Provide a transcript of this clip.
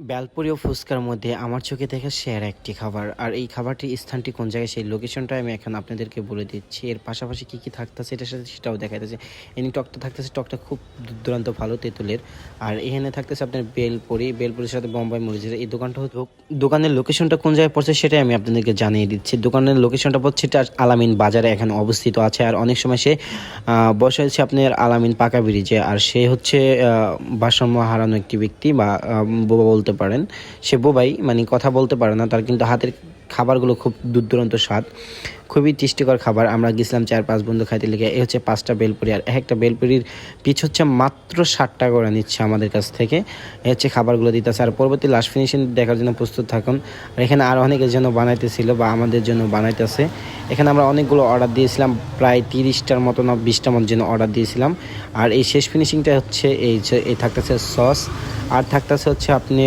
বেলপুরি ও ফুচকার মধ্যে আমার চোখে দেখা সেরা একটি খাবার। আর এই খাবারটির স্থানটি কোন জায়গায় সেই লোকেশনটা আমি এখন আপনাদেরকে বলে দিচ্ছি। এর পাশাপাশি কী, কী থাকতেছে এটার সাথে সেটাও দেখাইতেছে। এমনি টকটা থাকতেছে, টকটা খুব দুর্দান্ত ভালো তেঁতুলের। আর এখানে থাকতেছে আপনার বেলপুরি, বেলপুরির সাথে বোম্বাই মরিচের। এই দোকানটা দোকানের লোকেশনটা কোন জায়গায় পড়ছে সেটাই আমি আপনাদেরকে জানিয়ে দিচ্ছি। দোকানের লোকেশনটা পড়ছে এটা আলামিন বাজারে এখন অবস্থিত আছে। আর অনেক সময় সে বসে আছে আপনার আলামিন পাকা ব্রিজে। আর সে হচ্ছে ভারসাম্য হারানো একটি ব্যক্তি বা বোবা বলতে পারেন। সে বোবাই, মানে কথা বলতে পারে না, তার কিন্তু হাতের খাবারগুলো খুব দুর্দান্ত স্বাদ, খুবই টেস্টিকর খাবার। আমরা গেছিলাম 4-5 বন্ধু খাইতে লেগে। এই হচ্ছে 5টা বেলপুরি, আর একটা বেলপুরির পিছ হচ্ছে মাত্র 60 টাকা করে নিচ্ছে আমাদের কাছ থেকে। এই হচ্ছে খাবারগুলো দিতেছে। আর পরবর্তী লাস্ট ফিনিশিং দেখার জন্য প্রস্তুত থাকুন। আর এখানে আর অনেকের জন্য বানাইতেছিল বা আমাদের জন্য বানাইতেছে। এখানে আমরা অনেকগুলো অর্ডার দিয়েছিলাম, প্রায় 30টার মতো না 20টার মতো জন্য অর্ডার দিয়েছিলাম। আর এই শেষ ফিনিশিংটা হচ্ছে এই থাকতেছে সস, আর থাকতেছে হচ্ছে আপনি